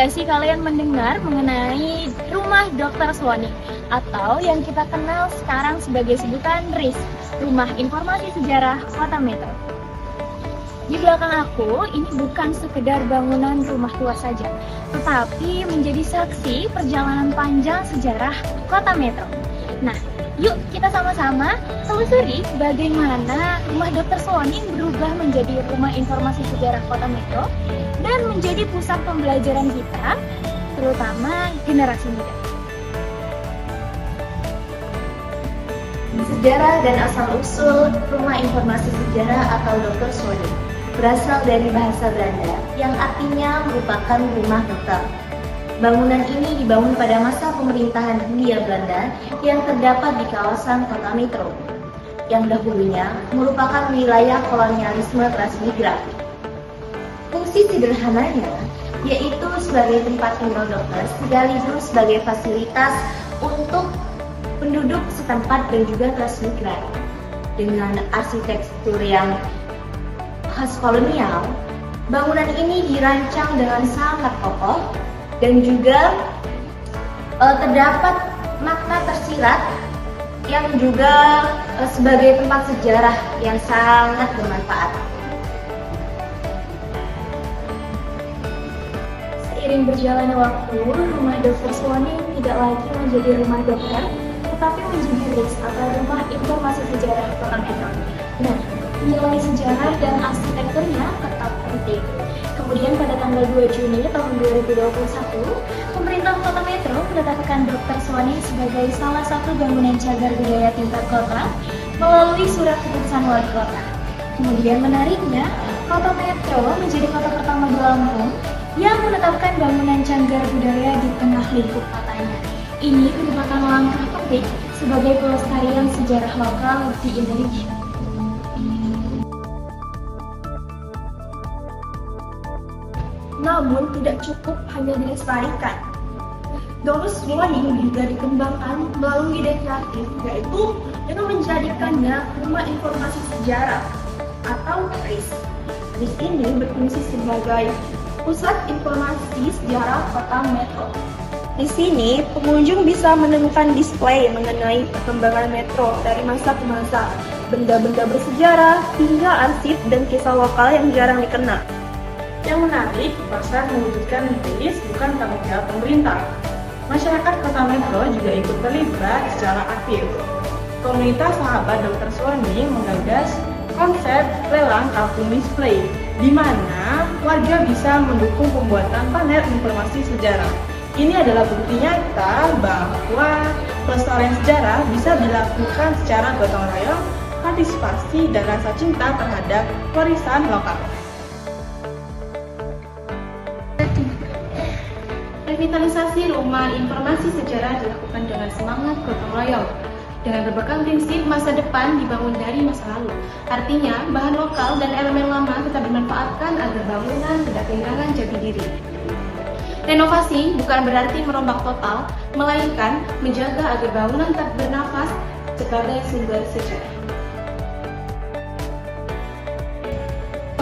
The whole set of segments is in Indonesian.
nggak sih kalian mendengar mengenai Rumah Dr. Suwani atau yang kita kenal sekarang sebagai sebutan RIS, Rumah Informasi Sejarah Kota Metro. Di belakang aku, ini bukan sekedar bangunan rumah tua saja, tetapi menjadi saksi perjalanan panjang sejarah Kota Metro. Nah, yuk kita sama-sama telusuri bagaimana Rumah Dr. Suwani berubah menjadi Rumah Informasi Sejarah Kota Metro dan menjadi pusat pembelajaran kita, terutama generasi muda. Sejarah dan asal-usul Rumah Informasi Sejarah atau Dr. Suwani berasal dari bahasa Belanda yang artinya merupakan rumah dokter. Bangunan ini dibangun pada masa pemerintahan Hindia Belanda yang terdapat di kawasan Kota Metro, yang dahulunya merupakan wilayah kolonialisme transmigran. Fungsi sederhananya yaitu sebagai tempat tinggal dokter sekaligus sebagai fasilitas untuk penduduk setempat dan juga transmigran. Dengan arsitektur yang khas kolonial, bangunan ini dirancang dengan sangat kokoh dan juga terdapat makna tersirat yang juga sebagai tempat sejarah yang sangat bermanfaat. Seiring berjalannya waktu, Rumah Dr. Suwani tidak lagi menjadi rumah dokter, tetapi menjadi RIS atau Rumah Informasi Sejarah Kota Metro. Nah, nilai sejarah dan arsitekturnya tetap penting. Kemudian pada tanggal 2 Juni tahun 2021, pemerintah Kota Metro menetapkan Dr. Suwani sebagai salah satu bangunan cagar budaya tingkat kota melalui surat keputusan wali kota. Kemudian menariknya, Kota Metro menjadi kota pertama di Lampung yang menetapkan bangunan cagar budaya di tengah lingkup kotanya. Ini merupakan langkah penting sebagai pelestarian sejarah lokal di Indonesia. Namun tidak cukup hanya dilestarikan. Dr. Suwani juga dikembangkan melalui ide kreatif, yaitu dengan menjadikannya Rumah Informasi Sejarah atau RIS. RIS ini berfungsi sebagai pusat informasi sejarah Kota Metro. Di sini, pengunjung bisa menemukan display mengenai perkembangan metro dari masa ke masa, benda-benda bersejarah, hingga arsip dan kisah lokal yang jarang dikenal. Yang menarik, pasar mewujudkan RIS bukan tanggung jawab pemerintah. Masyarakat Kota Metro juga ikut terlibat secara aktif. Komunitas sahabat Dr. Suwani menggagas konsep lelang kampung display, di mana warga bisa mendukung pembuatan panel informasi sejarah. Ini adalah bukti nyata bahwa pelestarian sejarah bisa dilakukan secara gotong royong, partisipasi, dan rasa cinta terhadap warisan lokal. Revitalisasi Rumah Informasi Sejarah dilakukan dengan semangat gotong royong, dengan berbagai prinsip masa depan dibangun dari masa lalu. Artinya, bahan lokal dan elemen lama tetap dimanfaatkan agar bangunan tidak kehilangan jati diri. Renovasi bukan berarti merombak total, melainkan menjaga agar bangunan tetap bernafas sebagai sumber sejarah.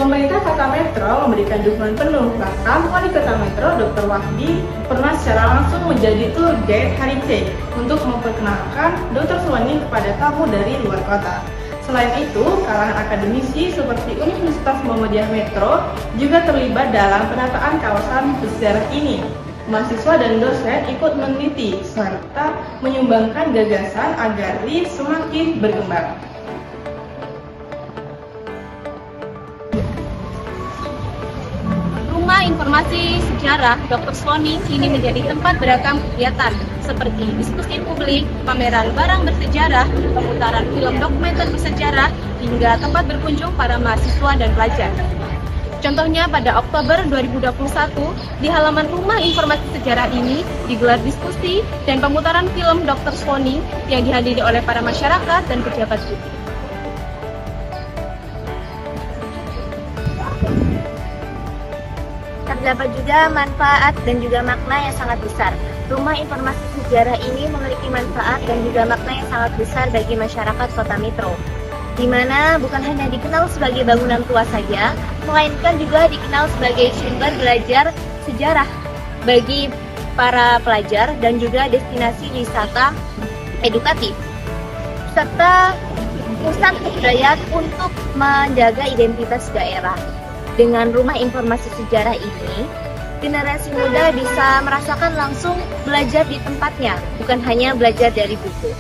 Pemerintah Kota Metro memberikan dukungan penuh, bahkan Wali Kota Metro Dr. Wahdi pernah secara langsung menjadi tour guide heritage untuk memperkenalkan Dr. Suwani kepada tamu dari luar kota. Selain itu, kalangan akademisi seperti Universitas Muhammadiyah Metro juga terlibat dalam penataan kawasan bersejarah ini. Mahasiswa dan dosen ikut meneliti serta menyumbangkan gagasan agar RIS semakin berkembang. Rumah Informasi Sejarah Dr. Suwani kini menjadi tempat beragam kegiatan seperti diskusi publik, pameran barang bersejarah, pemutaran film dokumenter bersejarah, hingga tempat berkunjung para mahasiswa dan pelajar. Contohnya pada Oktober 2021, di halaman Rumah Informasi Sejarah ini digelar diskusi dan pemutaran film Dr. Suwani yang dihadiri oleh para masyarakat dan pejabat publik. Terdapat juga manfaat dan juga makna yang sangat besar. Rumah Informasi Sejarah ini memiliki manfaat dan juga makna yang sangat besar bagi masyarakat Kota Metro, di mana bukan hanya dikenal sebagai bangunan tua saja, melainkan juga dikenal sebagai sumber belajar sejarah bagi para pelajar dan juga destinasi wisata edukatif, serta pusat kebudayaan untuk menjaga identitas daerah. Dengan Rumah Informasi Sejarah ini, generasi muda bisa merasakan langsung belajar di tempatnya, bukan hanya belajar dari buku.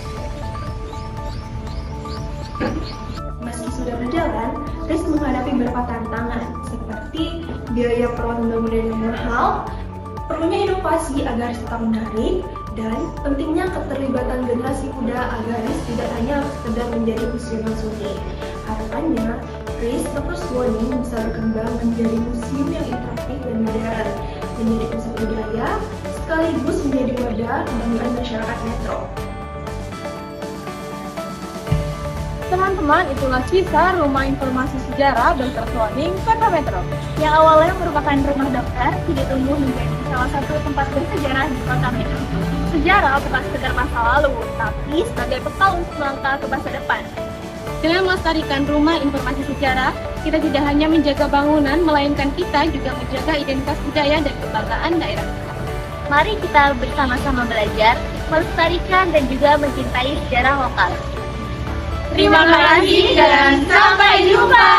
Meski sudah berjalan, RIS menghadapi beberapa tantangan seperti biaya perawatan bangunan yang mahal, perlunya inovasi agar tetap menarik, dan pentingnya keterlibatan generasi muda agar RIS tidak hanya sekedar menjadi museum sunyi. Harapannya, RIS Dr. Suwandi bisa berkembang menjadi museum yang interaktif dan modern, menjadi pusat budaya, sekaligus menjadi wadah kebanggaan masyarakat metro. Teman-teman, itulah kisah Rumah Informasi Sejarah Dr. Suwandi, Kota Metro. Yang awalnya merupakan rumah dokter, kini tumbuh menjadi salah satu tempat bersejarah di Kota Metro. Sejarah bukan sekedar masa lalu, tapi sebagai bekal untuk melangkah ke masa depan. Dengan melestarikan Rumah Informasi Sejarah, kita tidak hanya menjaga bangunan, melainkan kita juga menjaga identitas budaya dan kebanggaan daerah. Mari kita bersama-sama belajar, melestarikan dan juga mencintai sejarah lokal. Terima kasih dan sampai jumpa!